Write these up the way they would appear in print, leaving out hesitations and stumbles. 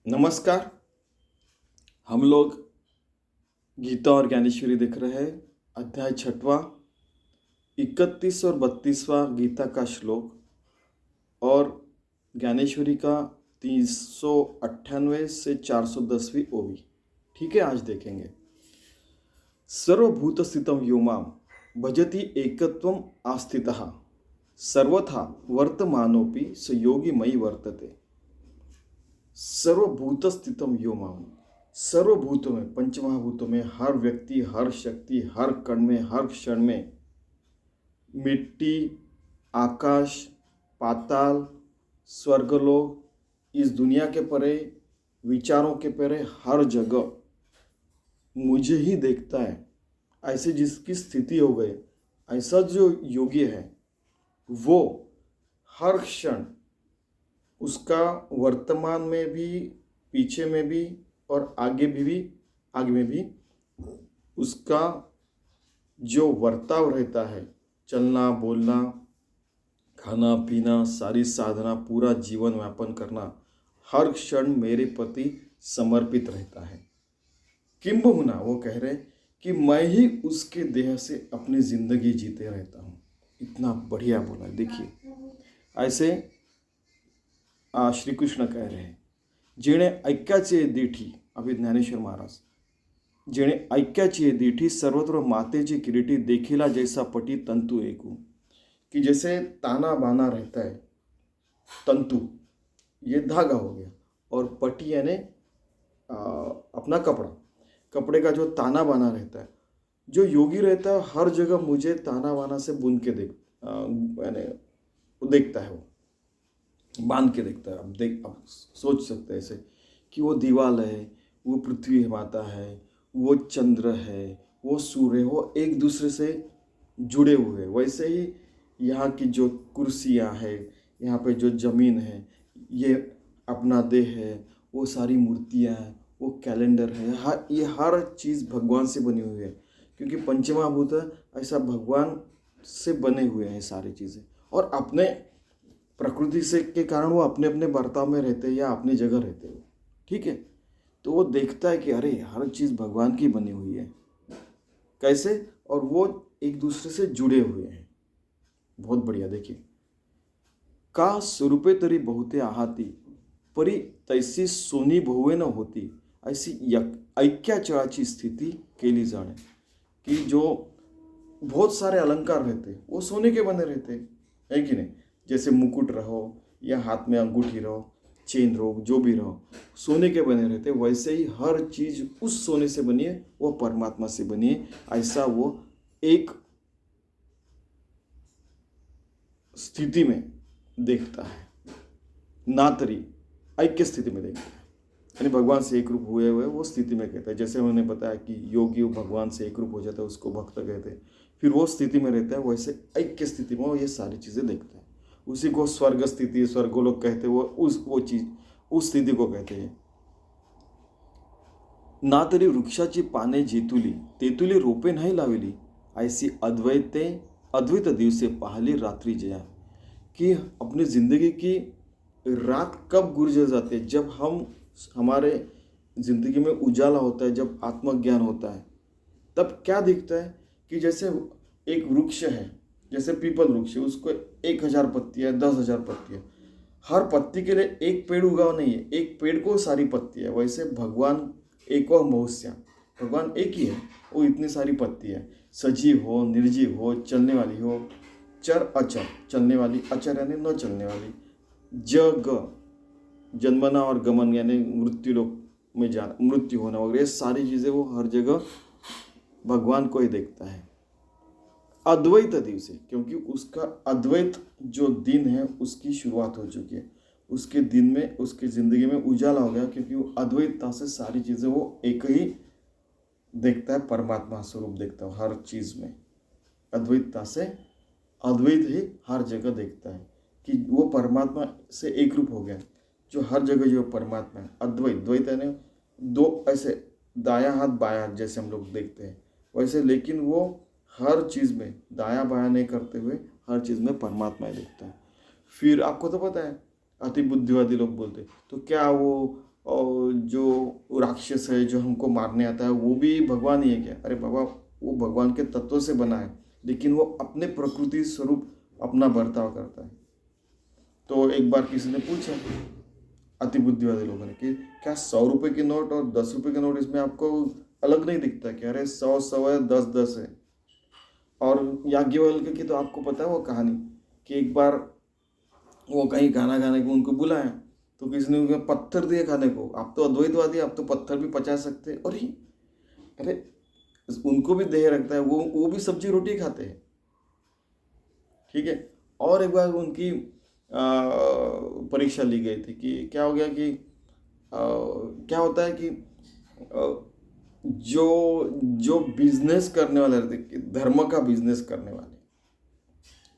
नमस्कार। हम लोग गीता और ज्ञानेश्वरी देख रहे हैं। अध्याय 6वां, 31 और 32वां गीता का श्लोक और ज्ञानेश्वरी का 398 से 410वीं ओवी। ठीक है, आज देखेंगे। सर्वभूत स्थितम यो माम भजति एकत्वम आस्थितः सर्वथा वर्तमानोपि स योगी मयि वर्तते। सर्वभूत स्थितम यो माम, सर्वभूतों में, पंचमहाभूतों में, हर व्यक्ति, हर शक्ति, हर कण में, हर क्षण में, मिट्टी, आकाश, पाताल, स्वर्गलोक, इस दुनिया के परे, विचारों के परे, हर जगह मुझे ही देखता है। ऐसे जिसकी स्थिति हो गई, ऐसा जो योगी है वो हर क्षण, उसका वर्तमान में भी, पीछे में भी और आगे में भी उसका जो वर्ताव रहता है, चलना, बोलना, खाना पीना, सारी साधना, पूरा जीवन यापन करना, हर क्षण मेरे प्रति समर्पित रहता है। किंबहुना वो कह रहे कि मैं ही उसके देह से अपनी जिंदगी जीते रहता हूँ। इतना बढ़िया बोला। देखिए, ऐसे श्री कृष्ण कह रहे हैं, जेणे ऐक्याचे देठी, अभी ज्ञानेश्वर महाराज, जेणे ऐक्याची देठी सर्वत्र मातेची किरीटी देखिला जैसा पटी तंतु एकू, कि जैसे ताना बाना रहता है, तंतु ये धागा हो गया, और पटी यानी अपना कपड़े का जो ताना बाना रहता है, जो योगी रहता है हर जगह मुझे ताना बाना से बुन के यानी देखता है, वो बांध के देखता है। अब सोच सकते हैं ऐसे कि वो दीवाल है, वो पृथ्वी माता है, वो चंद्र है, वो सूर्य, वो एक दूसरे से जुड़े हुए। वैसे ही यहाँ की जो कुर्सियाँ है, यहाँ पे जो ज़मीन है, ये अपना देह है, वो सारी मूर्तियाँ हैं, वो कैलेंडर है, ये हर चीज़ भगवान से बनी हुई है, क्योंकि पंचमहाभूत ऐसा भगवान से बने हुए हैं सारी चीज़ें। और अपने प्रकृति से के कारण वो अपने अपने बर्ताव में रहते हैं या अपनी जगह रहते हैं। ठीक है, तो वो देखता है कि अरे हर चीज़ भगवान की बनी हुई है, कैसे, और वो एक दूसरे से जुड़े हुए हैं। बहुत बढ़िया। देखिए, का स्वरूपे तरी बहुते आहाती परी तैसी सोनी बहुवे न होती, ऐसी ऐक्याचळाची स्थिति केली जाणे, कि जो बहुत सारे अलंकार रहते वो सोने के बने रहते, है कि नहीं। जैसे मुकुट रहो या हाथ में अंगूठी रहो, चेन रहो, जो भी रहो, सोने के बने रहते, वैसे ही हर चीज उस सोने से बनी है, वो परमात्मा से बनी है। ऐसा वो एक स्थिति में देखता है, ना तरी ऐक्य स्थिति में देखता है, यानी भगवान से एक रूप हुए हुए वो स्थिति में कहता है। जैसे उन्होंने बताया कि योगी भगवान से एक रूप हो जाता है, उसको भक्त कहते हैं, फिर वो स्थिति में रहता है, वैसे ऐक्य स्थिति में वो ये सारी चीज़ें देखता है। उसी को स्वर्ग स्थिति, स्वर्गोलोक कहते हैं, वो चीज, उस स्थिति को कहते हैं। ना तरी वृक्षाची पाने जेतुली तेतुली रोपे नाही लावली, ऐसी अद्वैत दिवसे पाहली रात्रि जया, कि अपनी जिंदगी की रात कब गुजर जाती है, जब हमारे जिंदगी में उजाला होता है, जब आत्मज्ञान होता है, तब क्या दिखता है कि जैसे एक वृक्ष है, जैसे पीपल वृक्ष है, उसको 1000 पत्तियां, 10,000 पत्तियां, हर पत्ती के लिए एक पेड़ उगाव नहीं है, एक पेड़ को सारी पत्तियां। वैसे भगवान एक और महुष्या, भगवान एक ही है, वो इतनी सारी पत्तियां, सजीव हो, निर्जीव हो, चलने वाली हो, चर अचर, चलने वाली, अचर यानी न चलने वाली, जग, जन्मना और गमन यानी मृत्यु लोक में जाना, मृत्यु होना वगैरह, ये सारी चीज़ें वो हर जगह भगवान को ही देखता है। अद्वैत दिवस है, क्योंकि उसका अद्वैत जो दिन है उसकी शुरुआत हो चुकी है, उसके दिन में, उसकी ज़िंदगी में उजाला हो गया, क्योंकि वो अद्वैतता से सारी चीज़ें वो एक ही देखता है, परमात्मा स्वरूप देखता है हर चीज़ में। अद्वैतता से अद्वैत ही हर जगह देखता है कि वो परमात्मा से एक रूप हो गया, जो हर जगह जो परमात्मा है। अद्वैत, द्वैत यानी दो, ऐसे दाया हाथ बाया हाथ जैसे हम लोग देखते हैं वैसे, लेकिन वो हर चीज़ में दाया बाया नहीं करते हुए हर चीज़ में परमात्मा ही देखता है। फिर आपको तो पता है, अति बुद्धिवादी लोग बोलते तो क्या वो और जो राक्षस है जो हमको मारने आता है वो भी भगवान ही है क्या? अरे बाबा, वो भगवान के तत्व से बना है, लेकिन वो अपने प्रकृति स्वरूप अपना बर्ताव करता है। तो एक बार किसी ने पूछा अति बुद्धिवादी लोगों ने कि क्या 100 रुपये की नोट और 10 रुपये की नोट इसमें आपको अलग नहीं दिखता क्या? अरे 100 100 है, 10 10 है। और याज्ञवल्क्य की तो आपको पता है वो कहानी कि एक बार वो कहीं खाना खाने को उनको बुलाया, तो किसी ने उनको पत्थर दिए खाने को। आप तो अद्वैतवादी, आप तो पत्थर भी पचा सकते हैं। और ही अरे, उनको भी देह रखता है, वो भी सब्जी रोटी खाते हैं, ठीक है। और एक बार उनकी परीक्षा ली गई थी कि क्या हो गया कि क्या होता है कि जो जो बिजनेस करने वाले रहते, धर्म का बिजनेस करने वाले,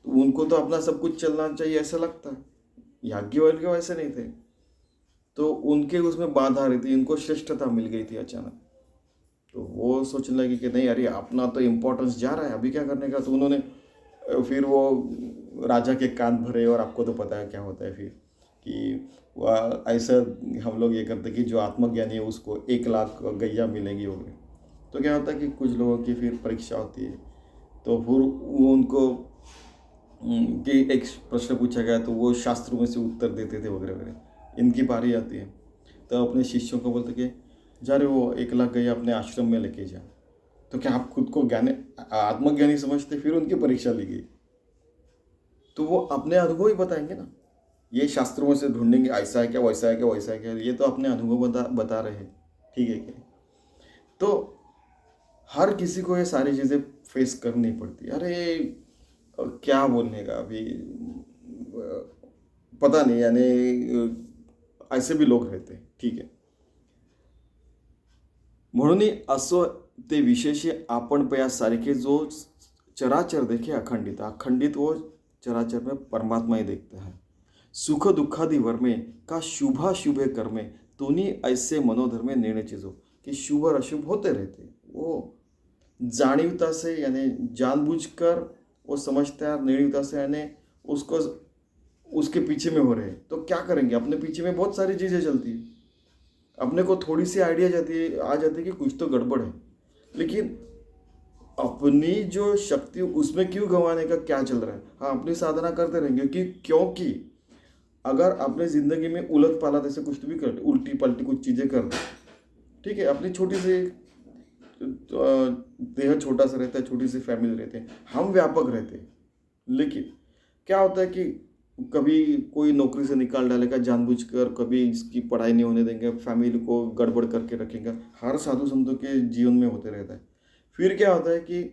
तो उनको तो अपना सब कुछ चलना चाहिए ऐसा लगता है। याज्ञवल्क्य वैसे नहीं थे, तो उनके उसमें बाधा रही थी, इनको श्रेष्ठता मिल गई थी अचानक। तो वो सोचने लगे कि नहीं, अरे अपना तो इम्पोर्टेंस जा रहा है, अभी क्या करने का। तो उन्होंने फिर वो राजा के कान भरे। और आपको तो पता है क्या होता है फिर कि ऐसा हम लोग ये करते कि जो आत्मज्ञानी है उसको 1 लाख गैया मिलेंगी हो गई। तो क्या होता है कि कुछ लोगों की फिर परीक्षा होती है, तो फिर वो उनको कि एक प्रश्न पूछा गया तो वो शास्त्रों में से उत्तर देते थे वगैरह वगैरह। इनकी बारी आती है तो अपने शिष्यों को बोलते कि जा रहे वो 1 लाख गैया अपने आश्रम में लेके जा। तो क्या आप खुद को ज्ञानी आत्मज्ञानी समझते? फिर उनकी परीक्षा ली गई, तो वो अपने अनुभव ही बताएंगे ना। ये शास्त्रों में से ढूंढेंगे ऐसा है क्या, वैसा है क्या, वैसा है क्या, ये तो अपने अनुभव बता रहे हैं, ठीक है क्या। तो हर किसी को ये सारी चीज़ें फेस करनी पड़ती। अरे क्या बोलने का अभी, पता नहीं, यानी ऐसे भी लोग रहते हैं, ठीक है। म्हणून असो ते विशेष आपण सारिखे जो चराचर देखे अखंडित, अखंडित वो चराचर में परमात्मा ही देखता है। सुख दुखादि वर्मे का शुभा शुभे कर्मे तोनी ऐसे मनोधर्मे निर्णय चीजों कि शुभ और अशुभ होते रहते। वो जाणीवता से यानी जानबूझकर वो समझता है, निर्णयता से यानी उसको उसके पीछे में हो रहे हैं। तो क्या करेंगे, अपने पीछे में बहुत सारी चीज़ें चलती है, अपने को थोड़ी सी आइडिया आ जाती है कि कुछ तो गड़बड़ है, लेकिन अपनी जो शक्ति उसमें क्यों गंवाने का क्या चल रहा है। हाँ, अपनी साधना करते रहेंगे क्योंकि अगर अपने ज़िंदगी में उलट पालट ऐसे कुछ भी करते, उल्टी पलटी कुछ चीज़ें कर दे, ठीक है, अपनी छोटी सी देह छोटा सा रहता है, छोटी सी फैमिली रहते हैं, हम व्यापक रहते हैं, लेकिन क्या होता है कि कभी कोई नौकरी से निकाल डालेगा जानबूझकर, कभी इसकी पढ़ाई नहीं होने देंगे, फैमिली को गड़बड़ करके रखेंगे। हर साधु संतों के जीवन में होते रहता है। फिर क्या होता है कि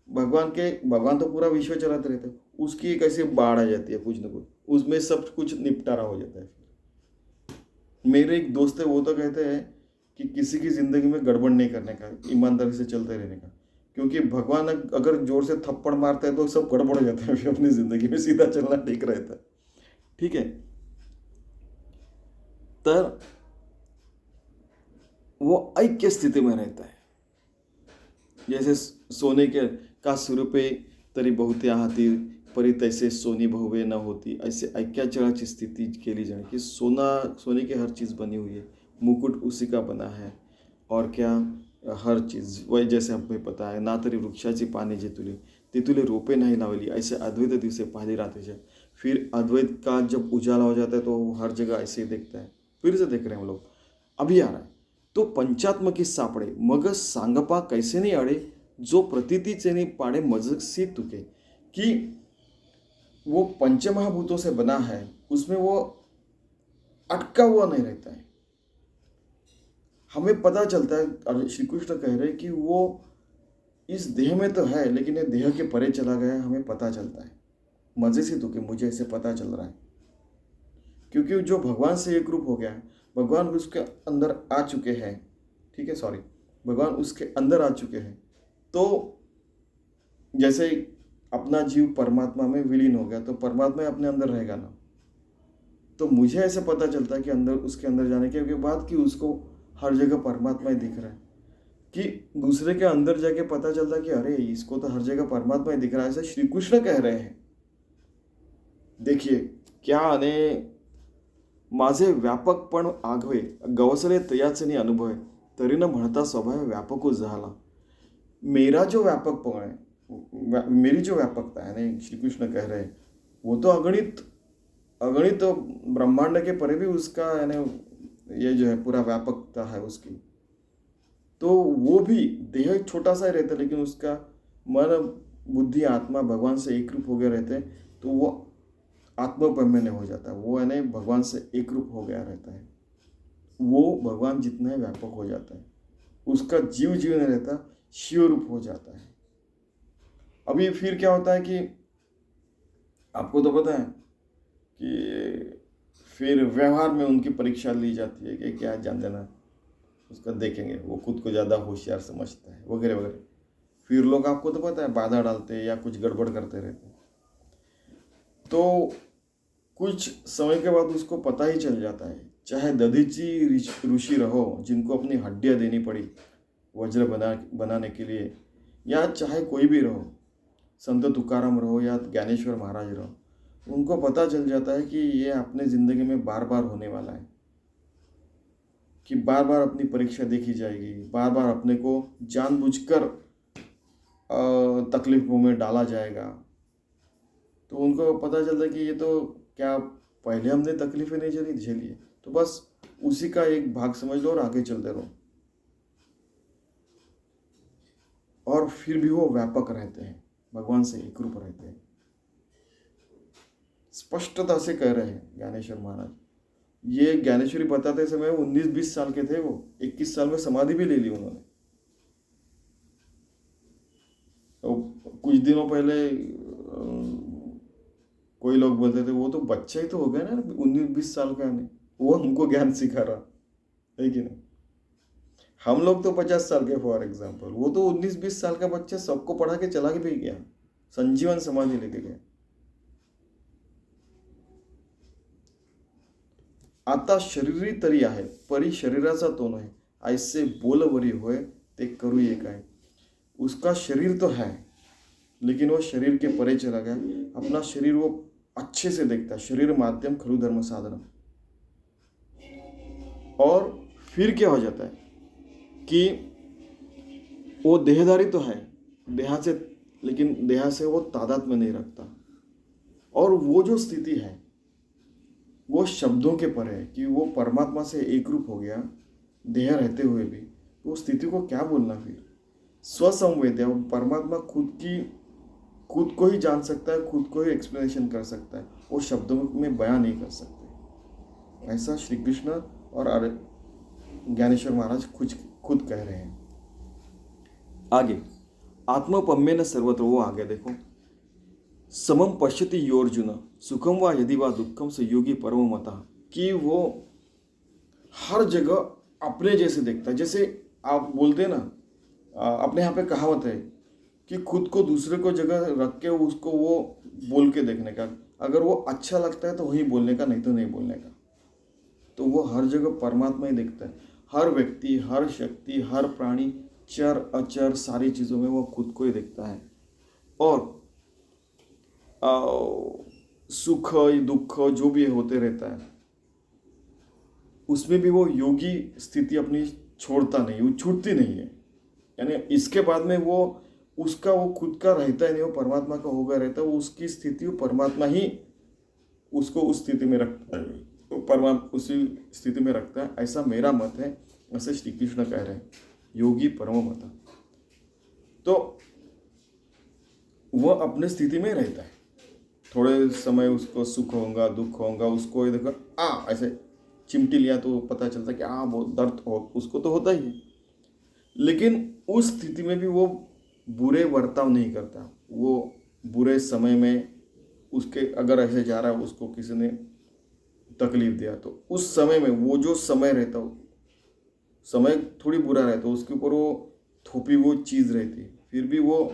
भगवान तो पूरा विश्व चलाते रहते हैं, उसकी एक ऐसी बाढ़ आ जाती है कुछ न कुछ, उसमें सब कुछ निपटारा हो जाता है। मेरे एक दोस्त है, वो तो कहते हैं कि किसी की ज़िंदगी में गड़बड़ नहीं करने का, ईमानदारी से चलते रहने का, क्योंकि भगवान अगर जोर से थप्पड़ मारते हैं तो सब गड़बड़ हो जाता है। फिर अपनी ज़िंदगी में सीधा चलना ठीक रहता है, ठीक है। तर वो ऐक्य स्थिति में रहता है। जैसे सोने के का स्वरूपे तरी बहुते हाथी परी तैसे सोनी बहुवे न होती, ऐसे ऐक्याचराची स्थिति केली जाए कि सोने की हर चीज़ बनी हुई है, मुकुट उसी का बना है, और क्या हर चीज़ वही, जैसे हमें पता है ना तरी वृक्षाची पाने जे तुले रोपे नहीं लावली, ऐसे अद्वैत दिवसे पहली रात है। फिर अद्वैत का जब उजाला हो जाता है तो हर जगह ऐसे ही देखता है। फिर से देख रहे हैं हम लोग, अभी आ रहा है तो पंचात्म की सापड़े मग सांगपा कैसे नहीं अड़े, जो प्रतीतीचे नहीं पाड़े मजसी तुके, कि वो पंचमहाभूतों से बना है, उसमें वो अटका हुआ नहीं रहता है। हमें पता चलता है, श्री कृष्ण कह रहे हैं कि वो इस देह में तो है लेकिन ये देह के परे चला गया, हमें पता चलता है। मजे से तुके, मुझे ऐसे पता चल रहा है, क्योंकि जो भगवान से एक रूप हो गया है, भगवान उसके अंदर आ चुके हैं, ठीक है, सॉरी, भगवान उसके अंदर आ चुके हैं। तो जैसे अपना जीव परमात्मा में विलीन हो गया तो परमात्मा अपने अंदर रहेगा ना। तो मुझे ऐसे पता चलता है कि अंदर, उसके अंदर जाने के बाद कि उसको हर जगह परमात्मा ही दिख रहा है, कि दूसरे के अंदर जाके पता चलता है कि अरे इसको तो हर जगह परमात्मा ही दिख रहा है। ऐसा श्री कृष्ण कह रहे हैं। देखिए क्या आने माझे व्यापकपण आघवे गवसले तयाचनी अनुभव तरी न म्हणता स्वभाव व्यापक झाला. मेरा जो व्यापकपण है, मेरी जो व्यापकता है, नहीं श्री कृष्ण कह रहे हैं, वो तो अगणित अगणित ब्रह्मांड के परे भी उसका यानी ये जो है पूरा व्यापकता है उसकी. तो वो भी देह छोटा सा ही रहता है, लेकिन उसका मन बुद्धि आत्मा भगवान से एक रूप हो गए रहते हैं, तो वो आत्मपम्य हो जाता है. वो यानी भगवान से एक रूप हो गया रहता है. वो भगवान जितना व्यापक हो जाता है, उसका जीव नहीं रहता, शिव रूप हो जाता है. अभी फिर क्या होता है कि आपको तो पता है कि फिर व्यवहार में उनकी परीक्षा ली जाती है कि क्या जान देना, उसका देखेंगे, वो खुद को ज़्यादा होशियार समझता है वगैरह वगैरह. फिर लोग आपको तो पता है बाधा डालते हैं या कुछ गड़बड़ करते रहते हैं. तो कुछ समय के बाद उसको पता ही चल जाता है, चाहे दधीची ऋषि रहो जिनको अपनी हड्डियाँ देनी पड़ी वज्र बनाने के लिए, या चाहे कोई भी रहो, संत तुकाराम रहो या ज्ञानेश्वर महाराज रहो, उनको पता चल जाता है कि ये अपने ज़िंदगी में बार बार होने वाला है, कि बार बार अपनी परीक्षा देखी जाएगी, बार बार अपने को जानबूझकर तकलीफों में डाला जाएगा. तो उनको पता चलता है कि ये तो क्या पहले हमने तकलीफें नहीं झेली है, तो बस उसी का एक भाग समझ लो और आगे चलते रहो. और फिर भी वो व्यापक रहते हैं, भगवान से एक रूप रहते हैं. स्पष्टता से कह रहे हैं ज्ञानेश्वर महाराज. ये ज्ञानेश्वरी बताते समय 19-20 साल के थे, वो 21 साल में समाधि भी ले ली उन्होंने. तो कुछ दिनों पहले कोई लोग बोलते थे वो तो बच्चा ही तो हो गया ना, 19-20 साल का नहीं, वो हमको ज्ञान सिखा रहा है कि नहीं. हम लोग तो 50 साल के फॉर एग्जाम्पल, वो तो 19-20 साल का बच्चा सबको पढ़ा के चला के भी गया, संजीवन समाधि लेके गया. आता शरीरी तरी आहे परी शरीराचा तो नाही, ऐसे बोलवरी होय ते करू ये काय. उसका शरीर तो है, लेकिन वो शरीर के परे चला गया. अपना शरीर वो अच्छे से देखता है, शरीर माध्यम खलु धर्म साधन. और फिर क्या हो जाता है कि वो देहधारी तो है देहा से, लेकिन देहा से वो तादात्म्य नहीं रखता. और वो जो स्थिति है वो शब्दों के परे है कि वो परमात्मा से एक रूप हो गया देह रहते हुए भी. तो उस स्थिति को क्या बोलना फिर. स्वसंवेद्य, परमात्मा खुद को ही जान सकता है, खुद को ही एक्सप्लेनेशन कर सकता है, वो शब्दों में बयान नहीं कर सकते. ऐसा श्री कृष्ण और ज्ञानेश्वर महाराज खुद कह रहे हैं. आगे आत्मपम्येन सर्वत्र, वो आगे देखो, समम पश्यति योर्जुन सुखम व यदि वा दुखम से योगी परम मता, कि वो हर जगह अपने जैसे देखता है. जैसे आप बोलते हैं ना, अपने यहाँ पे कहावत है कि खुद को दूसरे को जगह रख के उसको वो बोल के देखने का. अगर वो अच्छा लगता है तो वही बोलने का, नहीं तो नहीं बोलने का. तो वो हर जगह परमात्मा ही देखता है. हर व्यक्ति, हर शक्ति, हर प्राणी, चर अचर, सारी चीज़ों में वो खुद को ही देखता है. और सुख दुख जो भी होते रहता है उसमें भी वो योगी स्थिति अपनी छोड़ता नहीं, वो छूटती नहीं है. यानी इसके बाद में वो उसका वो खुद का रहता है नहीं, वो परमात्मा का होगा रहता है. वो उसकी स्थिति वो परमात्मा ही उसको उस स्थिति में रखता है, तो परमात्मा उसी स्थिति में रखता है. ऐसा मेरा मत है, ऐसे श्री कृष्ण कह रहे हैं, योगी परम मता. तो वह अपने स्थिति में रहता है. थोड़े समय उसको सुख होगा दुख होगा, उसको ये देखो ऐसे चिमटी लिया तो पता चलता कि बहुत दर्द हो, उसको तो होता ही है. लेकिन उस स्थिति में भी वो बुरे बर्ताव नहीं करता. वो बुरे समय में उसके अगर ऐसे जा रहा है, उसको किसी ने तकलीफ दिया, तो उस समय में वो जो समय रहता हो, समय थोड़ी बुरा रहता, उसके ऊपर वो थोपी वो चीज़ रहती है, फिर भी वो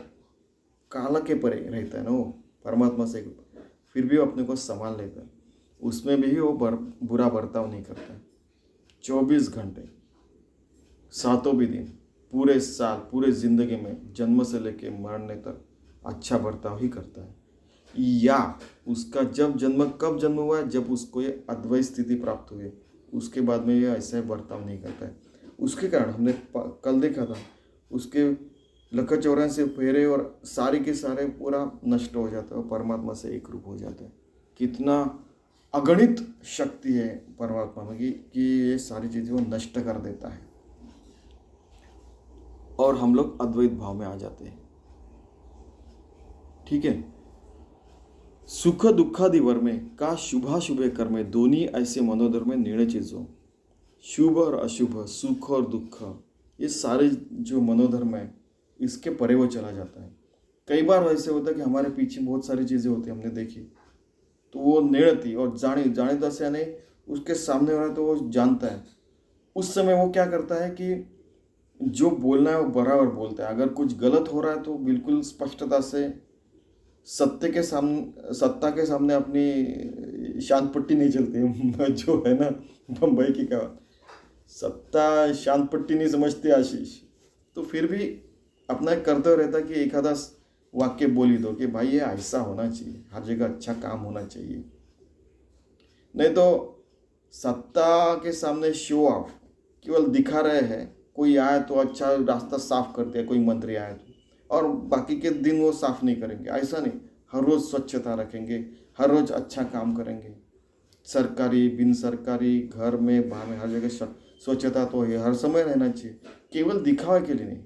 काला के परे रहता है ना, वो परमात्मा से फिर भी वो अपने को संभाल लेता है. उसमें भी वो बुरा बर्ताव नहीं करता है. 24 घंटे, सातों भी दिन, पूरे साल, पूरे ज़िंदगी में जन्म से लेके मरने तक अच्छा बर्ताव ही करता है. या उसका जब जन्म कब जन्म हुआ है, जब उसको ये अद्वैत स्थिति प्राप्त हुई है, उसके बाद में ये ऐसा बर्ताव नहीं करता है। उसके कारण हमने कल देखा था, उसके लखा 84 फेरे और सारे के सारे पूरा नष्ट हो जाता है और परमात्मा से एक रूप हो जाता है। कितना अगणित शक्ति है परमात्मा में कि ये सारी चीज़ें वो नष्ट कर देता है और हम लोग अद्वैत भाव में आ जाते हैं। ठीक है। सुख दुःखादि वर में का शुभाशुभे कर्मे दोनों ऐसे मनोधर्म में निर्णय चीज़ों, शुभ और अशुभ, सुख और दुख, ये सारे जो मनोधर्म है इसके परे वो चला जाता है। कई बार ऐसे होता है कि हमारे पीछे बहुत सारी चीज़ें होती हैं, हमने देखी, तो वो निर्णती और जाने दस या नहीं, उसके सामने हो रहा है तो वो जानता है। उस समय वो क्या करता है कि जो बोलना है वो बराबर बोलता है। अगर कुछ गलत हो रहा है तो बिल्कुल स्पष्टता से सत्ता के सामने अपनी शांत पट्टी नहीं चलती जो है ना बम्बई की कहावत, सत्ता शांत पट्टी नहीं समझती आशीष। तो फिर भी अपना करते रहता कि एक आधा वाक्य बोल ही दो कि भाई ये ऐसा होना चाहिए, हर जगह अच्छा काम होना चाहिए। नहीं तो सत्ता के सामने शो ऑफ केवल दिखा रहे हैं, कोई आए तो अच्छा रास्ता साफ कर दिया, कोई मंत्री आए तो, और बाकी के दिन वो साफ नहीं करेंगे। ऐसा नहीं, हर रोज़ स्वच्छता रखेंगे, हर रोज़ अच्छा काम करेंगे, सरकारी बिन सरकारी, घर में बाहर में हर जगह स्वच्छता तो है, हर समय रहना चाहिए, केवल दिखावे के लिए नहीं।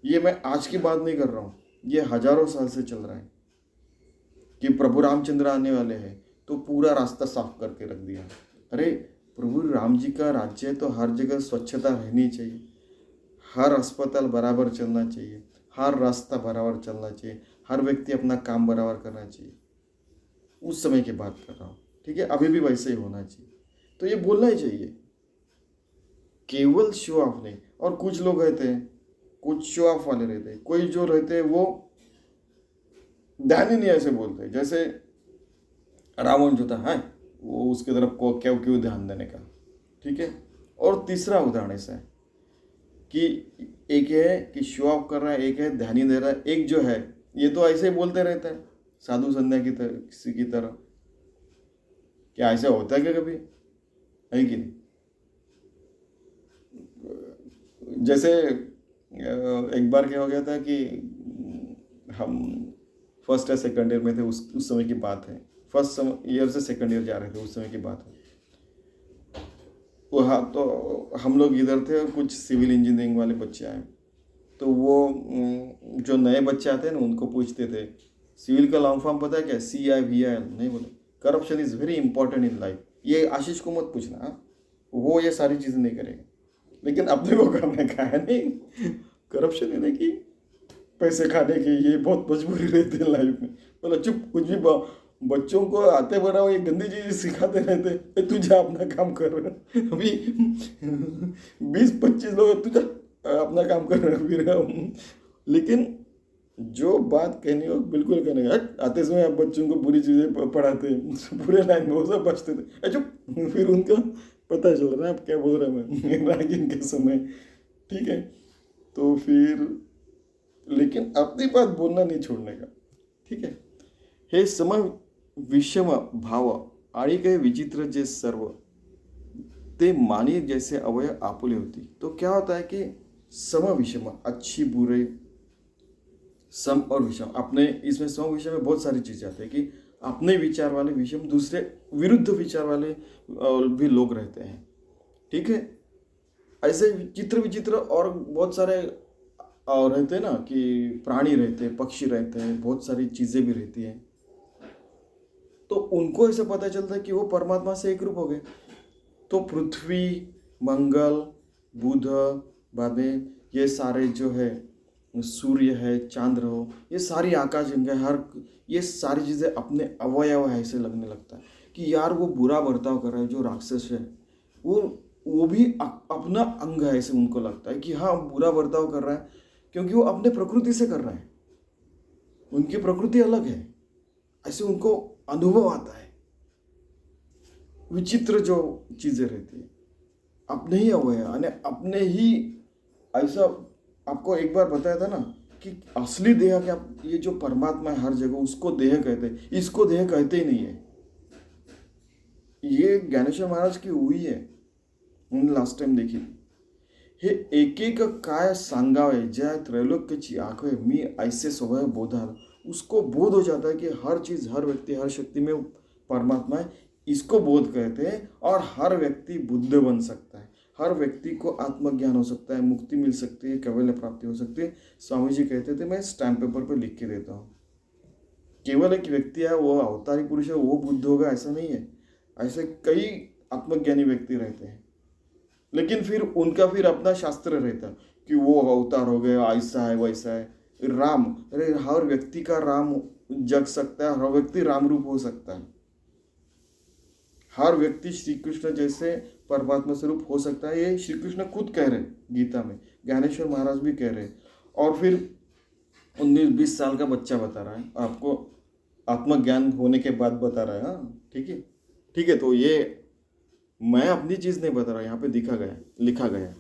ये मैं आज की बात नहीं कर रहा हूँ, ये हजारों साल से चल रहा है कि प्रभु रामचंद्र आने वाले हैं तो पूरा रास्ता साफ करके रख दिया। अरे प्रभु राम जी का राज्य है तो हर जगह स्वच्छता रहनी चाहिए, हर अस्पताल बराबर चलना चाहिए, हर रास्ता बराबर चलना चाहिए, हर व्यक्ति अपना काम बराबर करना चाहिए। उस समय की बात कर रहा हूँ, ठीक है। अभी भी वैसे ही होना चाहिए, तो ये बोलना ही चाहिए, केवल शो ऑफ नहीं। और कुछ लोग रहते हैं, कुछ शो ऑफ वाले रहते हैं, कोई जो रहते हैं वो ध्यान ही नहीं ऐसे बोलते हैं। जैसे रावण जो था, है वो उसकी तरफ को क्यों ध्यान देने का, ठीक है। और तीसरा उदाहरण ऐसा है कि एक है कि शो ऑफ कर रहा है, एक है ध्यान ही दे रहा है, एक जो है ये तो ऐसे ही बोलते रहता है साधु संध्या की तरह, किसी की तरह। क्या ऐसा होता है क्या कभी, है कि नहीं? जैसे एक बार क्या हो गया था कि हम फर्स्ट या सेकंड ईयर में थे, उस समय की बात है, फर्स्ट ईयर से सेकंड ईयर जा रहे थे, उस समय की बात है। वहाँ तो हम लोग इधर थे और कुछ सिविल इंजीनियरिंग वाले बच्चे आए, तो वो जो नए बच्चे आते हैं ना उनको पूछते थे सिविल का लॉन्ग फॉर्म पता है क्या, CIVIL नहीं बोले, corruption is very important in life. ये आशीष को मत पूछना, वो ये सारी चीज़ें नहीं करेगा, लेकिन अपने को करने का है नहीं। करप्शन है ना कि पैसे खाने की, ये बहुत मजबूरी रहती है लाइफ में। बोला चुप, कुछ भी बच्चों को आते बड़ा ये गंदी चीज़ सिखाते रहते, तू जा अपना काम कर। अभी 20-25 लोग, तू जा अपना काम कर फिर। लेकिन जो बात कहनी हो बिल्कुल कहने का, आते समय आप बच्चों को बुरी चीज़ें पढ़ाते, पूरे लाइन में वो सब बचते थे, चुप। फिर उनका पता चल रहा है आप क्या बोल रहे हैं मैं रैगिंग के समय, ठीक है। तो फिर लेकिन अपनी बात बोलना नहीं छोड़ने का, ठीक है। हे सम विषम भाव आणि काही विचित्र जे सर्व ते मानी जैसे अवय आपुले होती। तो क्या होता है कि सम विषम, अच्छी बुरे, सम और विषम, अपने इसमें सम विषम में बहुत सारी चीज़ें आती है कि अपने विचार वाले विषम, दूसरे विरुद्ध विचार वाले भी लोग रहते हैं, ठीक है। ऐसे विचित्र और बहुत सारे रहते हैं ना कि प्राणी रहते हैं, पक्षी रहते हैं, बहुत सारी चीज़ें भी रहती हैं। तो उनको ऐसे पता चलता है कि वो परमात्मा से एक रूप हो गए। तो पृथ्वी, मंगल, बुध, बाद में ये सारे जो है, सूर्य है, चांद्र हो, ये सारी आकाश गंगा, हर ये सारी चीज़ें अपने अवयव ऐसे लगने लगता है कि यार वो बुरा बर्ताव कर रहा है, जो राक्षस है वो भी अपना अंग है, ऐसे उनको लगता है कि हाँ बुरा बर्ताव कर रहा है, क्योंकि वो अपने प्रकृति से कर रहा है, उनकी प्रकृति अलग है, ऐसे उनको अनुभव आता है। विचित्र जो चीज़ें रहती है, अपने ही अवयव यानी अपने ही, ऐसा आपको एक बार बताया था ना कि असली देह क्या, ये जो परमात्मा है हर जगह, उसको देह कहते हैं, इसको देह कहते ही नहीं है। ये ज्ञानेश्वर महाराज की हुई है, उन्होंने लास्ट टाइम देखी थी। हे एक एक काय सांगावे जय त्रैलोक्यची आंखवे मी ऐसे स्वभाव बोधाल। उसको बोध हो जाता है कि हर चीज, हर व्यक्ति, हर शक्ति में परमात्मा है, इसको बोध कहते हैं। और हर व्यक्ति बुद्ध बन सकता है, हर व्यक्ति को आत्मज्ञान हो सकता है, मुक्ति मिल सकती है, कैवल्य प्राप्ति हो सकती है। स्वामी जी कहते थे, मैं स्टैम्प पेपर पर लिख के देता हूँ, केवल एक व्यक्ति है वो अवतारी पुरुष है वो बुद्ध होगा ऐसा नहीं है। ऐसे कई आत्मज्ञानी व्यक्ति रहते हैं, लेकिन फिर उनका फिर अपना शास्त्र रहता है कि वो अवतार हो गया, ऐसा है वैसा है। राम, अरे हर व्यक्ति का राम जग सकता है, हर व्यक्ति राम रूप हो सकता है, हर व्यक्ति श्री कृष्ण जैसे परमात्मा स्वरूप हो सकता है। ये श्री कृष्ण खुद कह रहे गीता में, ज्ञानेश्वर महाराज भी कह रहे। और फिर 19-20 साल का बच्चा बता रहा है, आपको आत्मज्ञान होने के बाद बता रहा है। हाँ ठीक है, ठीक है। तो ये मैं अपनी चीज नहीं बता रहा, यहाँ पे लिखा गया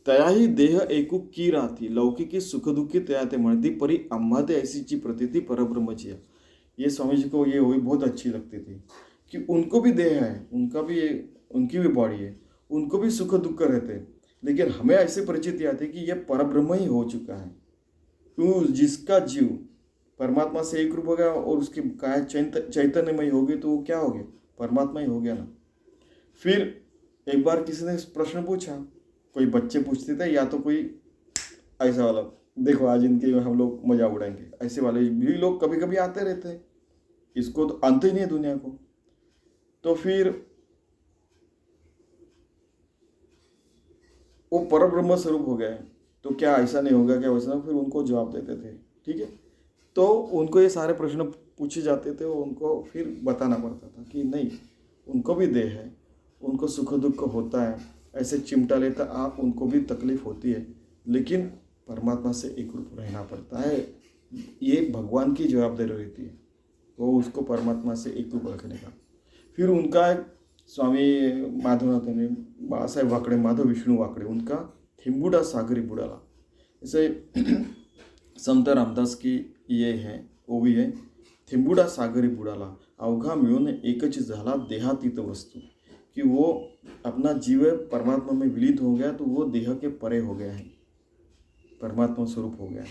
तयाही देह एकू की राहती लौकिकी सुख दुखी तया ते म्हणती परी आम्हा ते ऐसीची प्रतीति परब्रह्मची है। ये स्वामी जी को ये वही बहुत अच्छी लगती थी कि उनको भी देह है, उनकी भी बॉडी है, उनको भी सुख दुख रहते हैं, लेकिन हमें ऐसे परिचित आती है कि यह परब्रह्म ही हो चुका है। क्यों, जिसका जीव परमात्मा से एक रूप हो गया और उसकी काय चैतन्यमय हो गई, तो वो क्या हो गया, परमात्मा ही हो गया ना। फिर एक बार किसी ने प्रश्न पूछा, कोई बच्चे पूछते थे या तो कोई ऐसा वाला, देखो आज इनके हम लोग मजा उड़ाएंगे, ऐसे वाले भी लोग कभी कभी आते रहते हैं, इसको तो अंत ही नहीं है दुनिया को। तो फिर वो परब्रह्म स्वरूप हो गया है, तो क्या ऐसा नहीं होगा, क्या वैसा, फिर उनको जवाब देते थे। ठीक है, तो उनको ये सारे प्रश्न पूछे जाते थे, उनको फिर बताना पड़ता था कि नहीं, उनको भी देह है, उनको सुख दुख होता है, ऐसे चिमटा लेता आप, उनको भी तकलीफ होती है, लेकिन परमात्मा से एक रूप रहना पड़ता है। ये भगवान की जवाबदारी रहती है, वो उसको परमात्मा से एक रूप रखने का। फिर उनका एक स्वामी माधवनाथ ने, बाळासाहेब वाकडे, माधव विष्णू वाकडे, उनका थिंबुडा सागरी बुडाला, जैसे संत रामदास की ये है, वो भी है, थिंबुडा सागरी बुडाला अवघा मिळून एकच झाला देहातीत वस्तू, कि वो अपना जीव परमात्मा में विलीन हो गया, तो वो देह के परे हो गया है, परमात्मा स्वरूप हो गया है।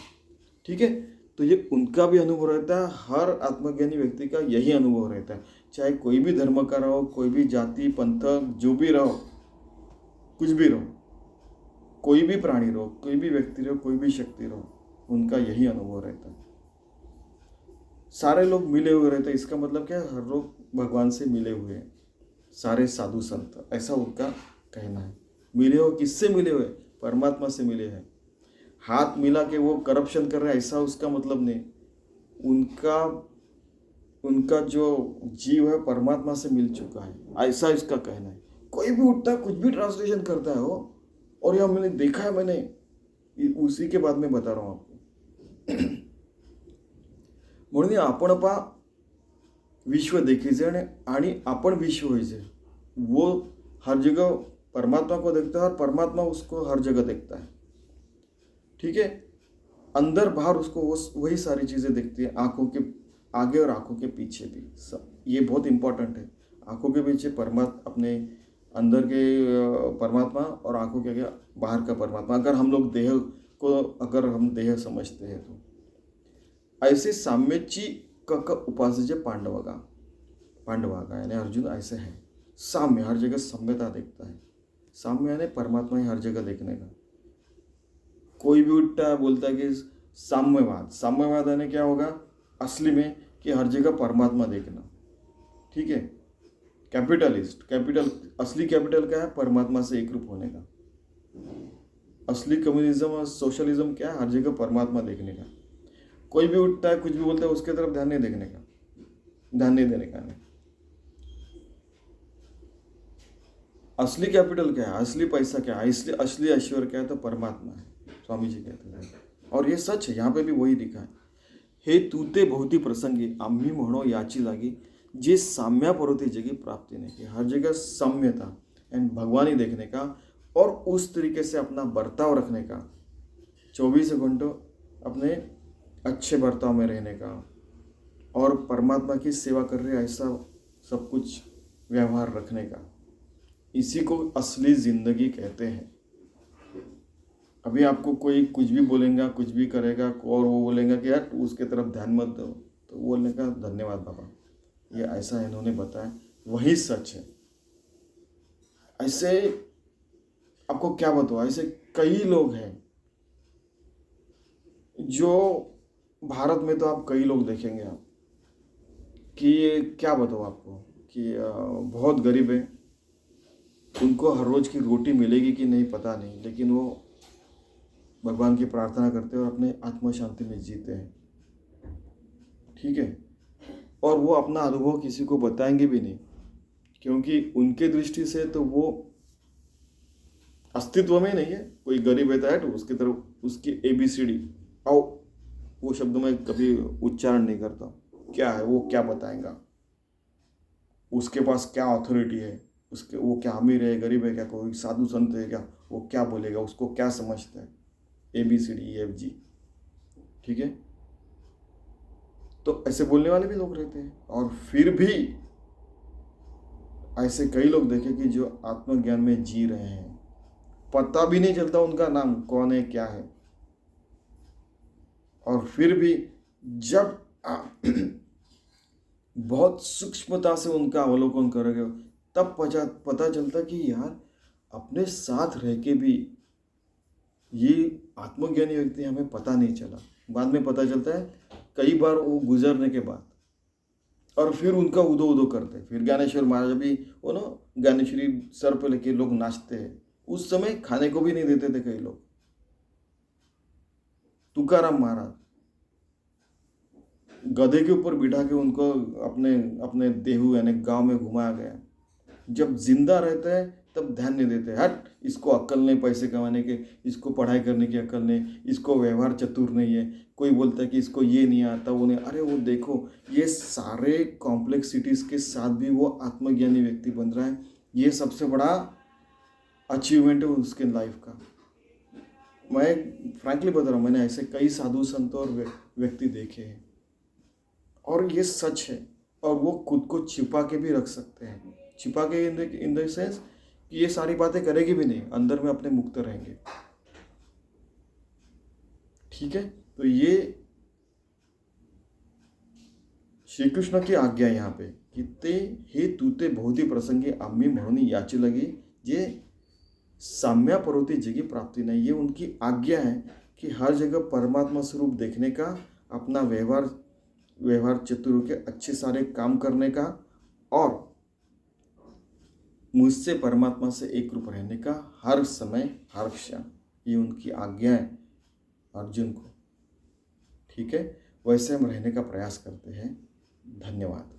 ठीक है, तो ये उनका भी अनुभव रहता है, हर आत्मज्ञानी व्यक्ति का यही अनुभव रहता है, चाहे कोई भी धर्म का रहो, कोई भी जाति पंथ जो भी रहो, कुछ भी रहो, कोई भी प्राणी रहो, कोई भी व्यक्ति रहो, कोई भी शक्ति रहो, उनका यही अनुभव रहता है। सारे लोग मिले हुए रहते हैं, इसका मतलब क्या है, हर लोग भगवान से मिले हुए हैं, सारे साधु संत, ऐसा उनका कहना है। मिले हो, किससे मिले हुए, परमात्मा से मिले हैं। हाथ मिला के वो करप्शन कर रहे हैं, ऐसा उसका मतलब नहीं, उनका जो जीव है परमात्मा से मिल चुका है, ऐसा इसका कहना है। कोई भी उठता है, कुछ भी ट्रांसलेशन करता है वो, और यह मैंने देखा है, मैंने उसी के बाद में बता रहा हूँ आपको। म्हणून आपण विश्व देखीचे आणि आपण विश्व व्हायचे। वो हर जगह परमात्मा को देखता है और परमात्मा उसको हर जगह देखता है। ठीक है, अंदर बाहर उसको वही सारी चीज़ें दिखती है, आंखों के आगे और आंखों के पीछे भी सब। ये बहुत इंपॉर्टेंट है, आंखों के पीछे परमात्मा, अपने अंदर के परमात्मा, और आंखों के आगे बाहर का परमात्मा। अगर हम लोग देह को, अगर हम देह समझते हैं तो ऐसे साम्यची कक उपासजे पांडवागा यानी अर्जुन ऐसे है, साम्य, हर जगह साम्यता देखता है। साम्य यानी परमात्मा ही हर जगह देखने का। कोई भी उठता है बोलता है कि साम्यवाद यानी क्या होगा असली में, कि हर जगह परमात्मा देखना। ठीक है, असली कैपिटल क्या है, परमात्मा से एक रूप होने का। असली कम्युनिज्म और सोशलिज्म क्या है, हर जगह परमात्मा देखने का। कोई भी उठता है, कुछ भी बोलता है, उसके तरफ ध्यान नहीं देने का नहीं। असली कैपिटल क्या है, असली पैसा क्या है, असली ऐश्वर्य क्या है, तो परमात्मा है, स्वामी जी कहते हैं। और ये सच है, यहाँ पे भी वही लिखा है, हे तूते बहुती प्रसंगी आम्ही म्हणो याची जागी, जे साम्या परोती जगी प्राप्ति नहीं की। हर जगह साम्यता एंड भगवान ही देखने का, और उस तरीके से अपना बर्ताव रखने का, 24 घंटों अपने अच्छे बर्ताव में रहने का और परमात्मा की सेवा कर रहे ऐसा सब कुछ व्यवहार रखने का, इसी को असली ज़िंदगी कहते हैं। अभी आपको कोई कुछ भी बोलेगा, कुछ भी करेगा और वो बोलेगा कि यार तू उसके तरफ ध्यान मत दो, तो बोलने का धन्यवाद बाबा, ये ऐसा इन्होंने बताया, वही सच है। ऐसे आपको क्या बताओ, ऐसे कई लोग हैं जो भारत में तो आप कई लोग देखेंगे आप कि ये क्या बताओ आपको कि बहुत गरीब है, उनको हर रोज़ की रोटी मिलेगी कि नहीं पता नहीं, लेकिन वो भगवान की प्रार्थना करते हैं और अपने आत्म शांति में जीते हैं। ठीक है, और वो अपना अनुभव किसी को बताएंगे भी नहीं, क्योंकि उनके दृष्टि से तो वो अस्तित्व में नहीं है। कोई गरीब रहता है तो उसकी तरफ उसकी ABCD आओ, वो शब्द मैं कभी उच्चारण नहीं करता, क्या है वो, क्या बताएगा, उसके पास क्या अथॉरिटी है, उसके वो क्या अमीर है गरीब है, क्या कोई साधु संत है क्या, वो क्या बोलेगा, उसको क्या समझता है, ABCD EFG। ठीक है, तो ऐसे बोलने वाले भी लोग रहते हैं। और फिर भी ऐसे कई लोग देखे कि जो आत्मज्ञान में जी रहे हैं, पता भी नहीं चलता उनका नाम कौन है क्या है, और फिर भी जब बहुत सूक्ष्मता से उनका अवलोकन करोगे तब पता चलता कि यार अपने साथ रह के भी ये आत्मज्ञानी व्यक्ति हमें पता नहीं चला, बाद में पता चलता है कई बार वो गुजरने के बाद, और फिर उनका उदो उदो करते। फिर ज्ञानेश्वर महाराज भी वो ना ज्ञानेश्वरी सर पे लेके लोग नाचते हैं, उस समय खाने को भी नहीं देते थे कई लोग। तुकाराम महाराज गधे के ऊपर बिठा के उनको अपने अपने देहू यानी गांव में घुमाया गया। जब जिंदा रहते हैं तब ध्यान नहीं देते, हट इसको अक्ल नहीं पैसे कमाने के, इसको पढ़ाई करने की अक्ल नहीं, इसको व्यवहार चतुर नहीं है, कोई बोलता है कि इसको ये नहीं आता वो नहीं, अरे वो देखो ये सारे कॉम्प्लेक्सिटीज के साथ भी वो आत्मज्ञानी व्यक्ति बन रहा है। ये सबसे बड़ा अचीवमेंट है उसके लाइफ का। मैं फ्रैंकली बता रहा हूँ, मैंने ऐसे कई साधु संत और व्यक्ति देखे हैं, और ये सच है। और वो खुद को छिपा के भी रख सकते हैं, छिपा के इन द सेंस कि ये सारी बातें करेगी भी नहीं, अंदर में अपने मुक्त रहेंगे। ठीक है, तो ये श्री कृष्ण की आज्ञा यहाँ पे कि ते हे तूते बहुती प्रसंगी आम्ही म्हणून याची लगी जे साम्या परोती जगी प्राप्ति नहीं। ये उनकी आज्ञा है कि हर जगह परमात्मा स्वरूप देखने का, अपना व्यवहार चतुर के अच्छे सारे काम करने का, और मुझसे परमात्मा से एक रूप रहने का हर समय हर क्षण। ये उनकी आज्ञा है अर्जुन को। ठीक है, वैसे हम रहने का प्रयास करते हैं। धन्यवाद।